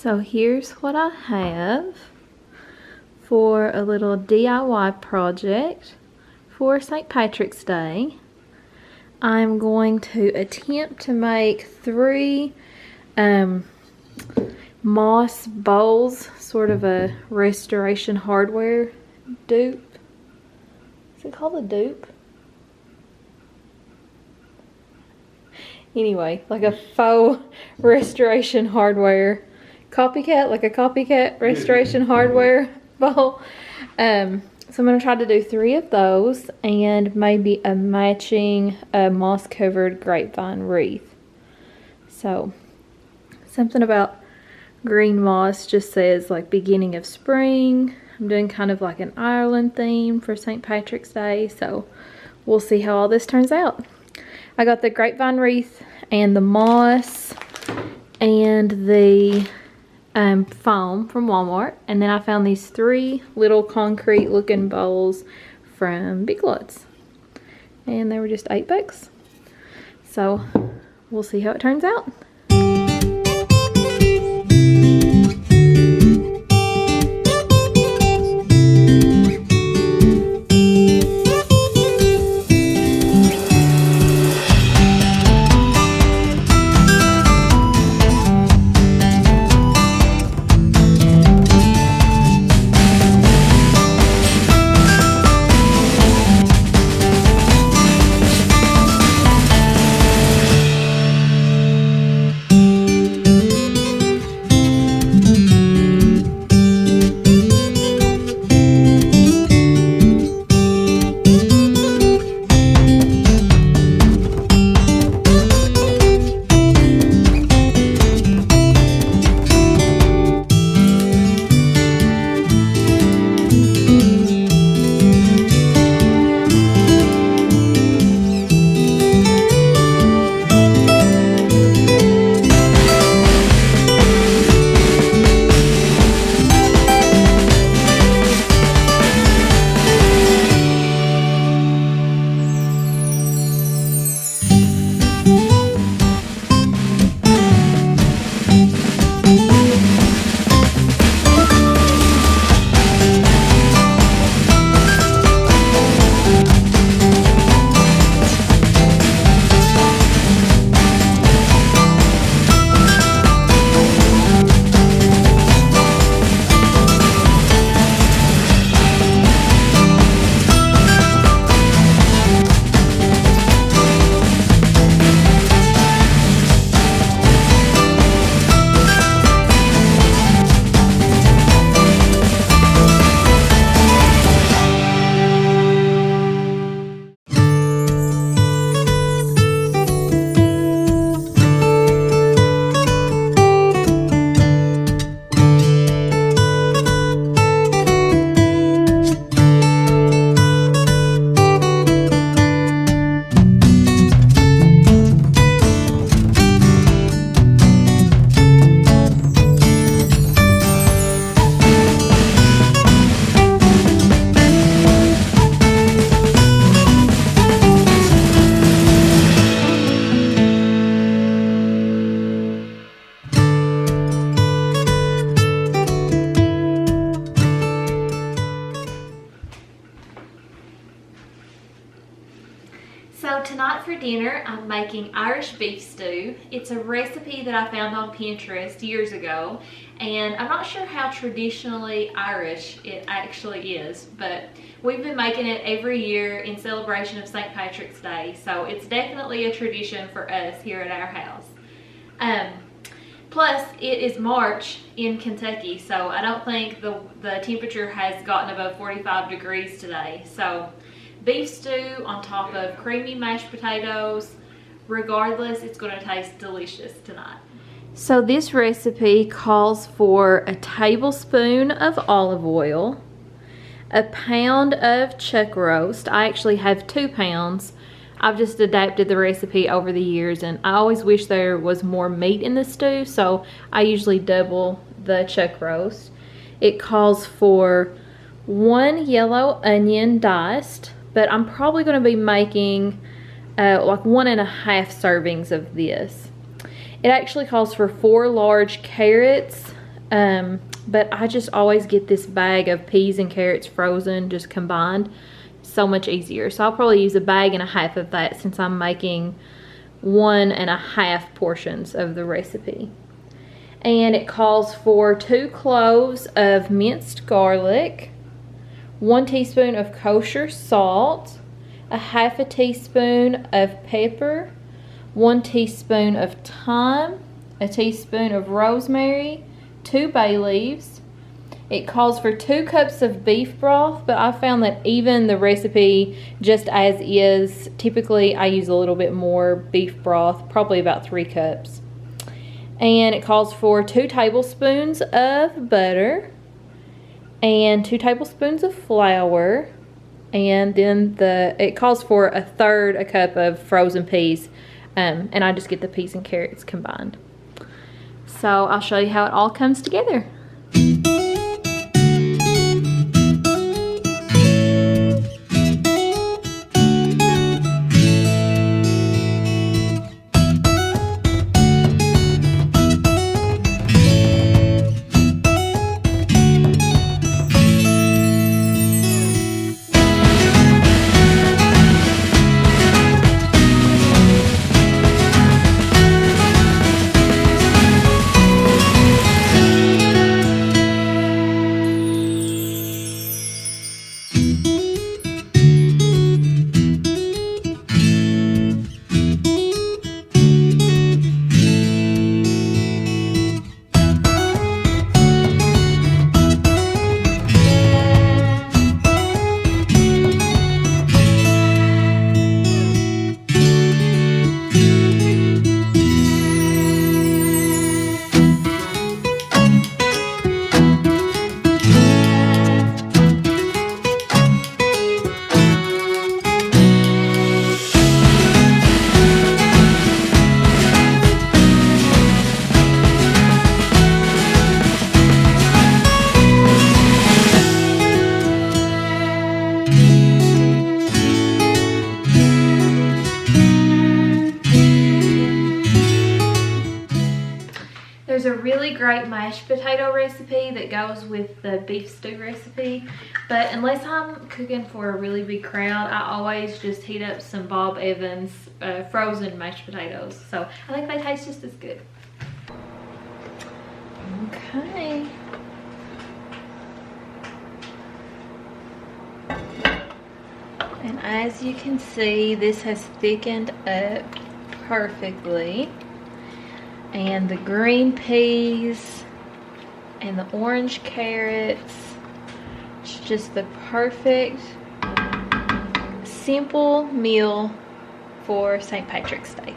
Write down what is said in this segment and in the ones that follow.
So here's what I have for a little DIY project for St. Patrick's Day. I'm going to attempt to make 3 moss bowls, sort of a Restoration Hardware dupe. Is it called a dupe? Anyway, like a faux Restoration Hardware copycat, like a copycat Restoration Hardware bowl. So I'm going to try to do 3 of those and maybe a matching moss covered grapevine wreath. So something about green moss just says like beginning of spring. I'm doing kind of like an Ireland theme for St. Patrick's Day, so we'll see how all this turns out. I got the grapevine wreath and the moss and the foam from Walmart, and then I found these 3 little concrete looking bowls from Big Lots, and they were just $8. So we'll see how it turns out. So tonight for dinner, I'm making Irish beef stew. It's a recipe that I found on Pinterest years ago, and I'm not sure how traditionally Irish it actually is, but we've been making it every year in celebration of St. Patrick's Day, so it's definitely a tradition for us here at our house. Plus, it is March in Kentucky, so I don't think the temperature has gotten above 45 degrees today. So beef stew on top of creamy mashed potatoes. Regardless, it's going to taste delicious tonight. So this recipe calls for a tablespoon of olive oil, a pound of chuck roast. I actually have 2 pounds. I've just adapted the recipe over the years, and I always wish there was more meat in the stew, so I usually double the chuck roast. It calls for 1 yellow onion diced, but I'm probably going to be making like 1.5 servings of this. It actually calls for 4 large carrots, But I just always get this bag of peas and carrots frozen, just combined. So much easier. So I'll probably use a bag and a half of that since I'm making 1.5 portions of the recipe. And it calls for 2 cloves of minced garlic, 1 teaspoon of kosher salt, a half a teaspoon of pepper, 1 teaspoon of thyme, a teaspoon of rosemary, 2 bay leaves. It calls for 2 cups of beef broth, but I found that even the recipe just as is, typically I use a little bit more beef broth, probably about 3 cups. And it calls for 2 tablespoons of butter and 2 tablespoons of flour. And then it calls for 1/3 cup of frozen peas, and I just get the peas and carrots combined. So I'll show you how it all comes together. There's a really great mashed potato recipe that goes with the beef stew recipe, but unless I'm cooking for a really big crowd, I always just heat up some Bob Evans frozen mashed potatoes. So I think they taste just as good. Okay. And as you can see, this has thickened up perfectly. And the green peas and the orange carrots, it's just the perfect simple meal for St. Patrick's Day.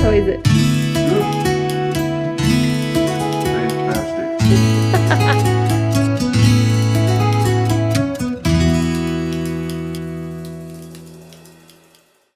How is it?